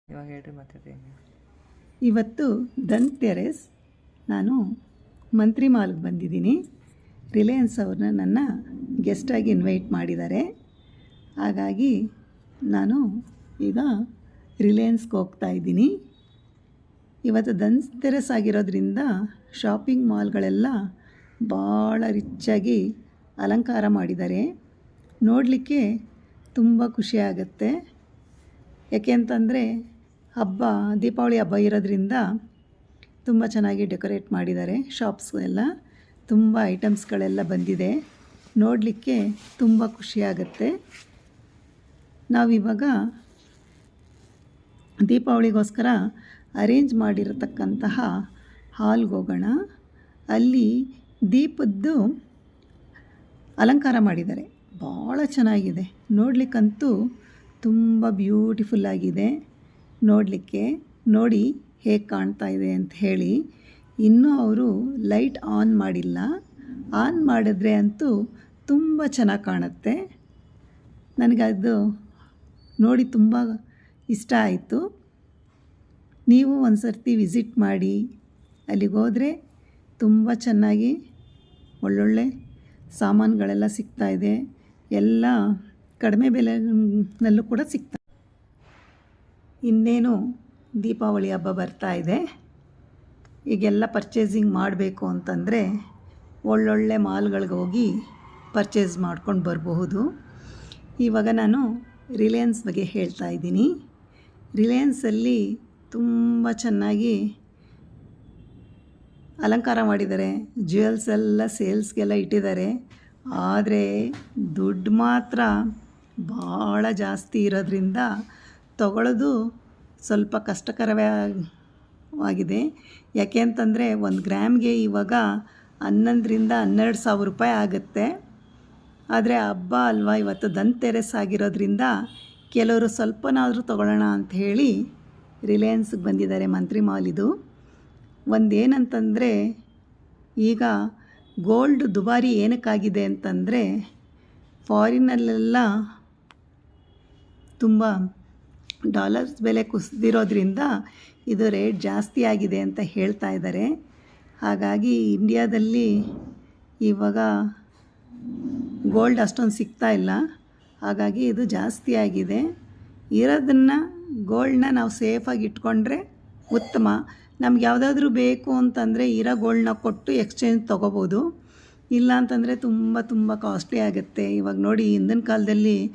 ಇವಾಗ ಹೇಳ್ರಿ ಮಾತಾಡ್ತೀನಿ. ಇವತ್ತು ಧನ್ತೆರಸ್. ನಾನು ಮಂತ್ರಿ ಮಾಲ್ಗೆ ಬಂದಿದ್ದೀನಿ. ರಿಲಯನ್ಸ್ ಅವ್ರನ್ನ ನನ್ನ ಗೆಸ್ಟಾಗಿ ಇನ್ವೈಟ್ ಮಾಡಿದ್ದಾರೆ. ಹಾಗಾಗಿ ನಾನು ಈಗ ರಿಲಯನ್ಸ್ಗೆ ಹೋಗ್ತಾ ಇದ್ದೀನಿ. ಇವತ್ತು ಧನ್ತೆರಸ್ ಆಗಿರೋದ್ರಿಂದ ಶಾಪಿಂಗ್ ಮಾಲ್ಗಳೆಲ್ಲ ಭಾಳ ರಿಚ್ಚಾಗಿ ಅಲಂಕಾರ ಮಾಡಿದ್ದಾರೆ. ನೋಡಲಿಕ್ಕೆ ತುಂಬ ಖುಷಿಯಾಗುತ್ತೆ. ಯಾಕೆ ಅಂತಂದರೆ ದೀಪಾವಳಿ ಹಬ್ಬ ಇರೋದ್ರಿಂದ ತುಂಬ ಚೆನ್ನಾಗಿ ಡೆಕೋರೇಟ್ ಮಾಡಿದ್ದಾರೆ. ಶಾಪ್ಸ್ ಎಲ್ಲ ತುಂಬ ಐಟಮ್ಸ್ಗಳೆಲ್ಲ ಬಂದಿದೆ. ನೋಡಲಿಕ್ಕೆ ತುಂಬ ಖುಷಿಯಾಗುತ್ತೆ. ನಾವಿವಾಗ ದೀಪಾವಳಿಗೋಸ್ಕರ ಅರೇಂಜ್ ಮಾಡಿರತಕ್ಕಂತಹ ಹಾಲ್ಗೆ ಹೋಗೋಣ. ಅಲ್ಲಿ ದೀಪದ್ದು ಅಲಂಕಾರ ಮಾಡಿದ್ದಾರೆ. ಭಾಳ ಚೆನ್ನಾಗಿದೆ. ನೋಡಲಿಕ್ಕಂತೂ ತುಂಬ ಬ್ಯೂಟಿಫುಲ್ಲಾಗಿದೆ. ನೋಡಲಿಕ್ಕೆ ನೋಡಿ ಹೇಗೆ ಕಾಣ್ತಾ ಇದೆ ಅಂತ ಹೇಳಿ. ಇನ್ನೂ ಅವರು ಲೈಟ್ ಆನ್ ಮಾಡಿಲ್ಲ. ಆನ್ ಮಾಡಿದ್ರೆ ಅಂತೂ ತುಂಬ ಚೆನ್ನಾಗಿ ಕಾಣುತ್ತೆ. ನನಗದು ನೋಡಿ ತುಂಬ ಇಷ್ಟ ಆಯಿತು. ನೀವು ಒಂದು ಸರ್ತಿ ವಿಸಿಟ್ ಮಾಡಿ. ಅಲ್ಲಿಗೆ ಹೋದರೆ ತುಂಬ ಚೆನ್ನಾಗಿ ಒಳ್ಳೊಳ್ಳೆ ಸಾಮಾನುಗಳೆಲ್ಲ ಸಿಗ್ತಾಯಿದೆ. ಎಲ್ಲ ಕಡಿಮೆ ಬೆಲೆನಲ್ಲೂ ಕೂಡ ಸಿಗ್ತಾ. ಇನ್ನೇನು ದೀಪಾವಳಿ ಹಬ್ಬ ಬರ್ತಾ ಇದೆ. ಈಗೆಲ್ಲ ಪರ್ಚೇಸಿಂಗ್ ಮಾಡಬೇಕು ಅಂತಂದರೆ ಒಳ್ಳೊಳ್ಳೆ ಮಾಲ್ಗಳಿಗೆ ಹೋಗಿ ಪರ್ಚೇಸ್ ಮಾಡ್ಕೊಂಡು ಬರಬಹುದು. ಇವಾಗ ನಾನು ರಿಲಯನ್ಸ್ ಬಗ್ಗೆ ಹೇಳ್ತಾ ಇದ್ದೀನಿ. ರಿಲಯನ್ಸಲ್ಲಿ ತುಂಬ ಚೆನ್ನಾಗಿ ಅಲಂಕಾರ ಮಾಡಿದ್ದಾರೆ. ಜ್ಯುವೆಲ್ಸ್ ಎಲ್ಲ ಸೇಲ್ಸ್ಗೆಲ್ಲ ಇಟ್ಟಿದ್ದಾರೆ. ಆದರೆ ದುಡ್ಡು ಮಾತ್ರ ಭಾಳ ಜಾಸ್ತಿ ಇರೋದ್ರಿಂದ ತಗೊಳ್ಳೋದು ಸ್ವಲ್ಪ ಕಷ್ಟಕರವೇ ಆಗಿದೆ. ಯಾಕೆ ಅಂತಂದರೆ 1 ಗ್ರಾಮ್ಗೆ ಇವಾಗ 11,000-12,000 ರೂಪಾಯಿ ಆಗುತ್ತೆ. ಆದರೆ ಹಬ್ಬ ಅಲ್ವಾ, ಇವತ್ತು ಧನ್ತೆರಸ್ ಆಗಿರೋದ್ರಿಂದ ಕೆಲವರು ಸ್ವಲ್ಪನಾದರೂ ತೊಗೊಳ್ಳೋಣ ಅಂತ ಹೇಳಿ ರಿಲಯನ್ಸ್ಗೆ ಬಂದಿದ್ದಾರೆ. ಮಂತ್ರಿ ಮಾಲ್ ಇದು. ಒಂದೇನಂತಂದರೆ ಈಗ ಗೋಲ್ಡ್ ದುಬಾರಿ ಏನಕ್ಕಾಗಿದೆ ಅಂತಂದರೆ ಫಾರಿನಲ್ಲೆಲ್ಲ ತುಂಬ ಡಾಲರ್ಸ್ ಬೆಲೆ ಕುಸಿದಿರೋದ್ರಿಂದ ಇದು ರೇಟ್ ಜಾಸ್ತಿ ಆಗಿದೆ ಅಂತ ಹೇಳ್ತಾ ಇದ್ದಾರೆ. ಹಾಗಾಗಿ ಇಂಡಿಯಾದಲ್ಲಿ ಇವಾಗ ಗೋಲ್ಡ್ ಅಷ್ಟೊಂದು ಸಿಗ್ತಾ ಇಲ್ಲ. ಹಾಗಾಗಿ ಇದು ಜಾಸ್ತಿ ಆಗಿದೆ. ಇರೋದನ್ನು ಗೋಲ್ಡನ್ನ ನಾವು ಸೇಫಾಗಿ ಇಟ್ಕೊಂಡ್ರೆ ಉತ್ತಮ. ನಮ್ಗೆ ಯಾವುದಾದ್ರೂ ಬೇಕು ಅಂತಂದರೆ ಇರೋ ಗೋಲ್ಡನ್ನ ಕೊಟ್ಟು ಎಕ್ಸ್ಚೇಂಜ್ ತೊಗೋಬೋದು. ಇಲ್ಲ ಅಂತಂದರೆ ತುಂಬ ಕಾಸ್ಟ್ಲಿ ಆಗುತ್ತೆ. ಇವಾಗ ನೋಡಿ, ಹಿಂದಿನ ಕಾಲದಲ್ಲಿ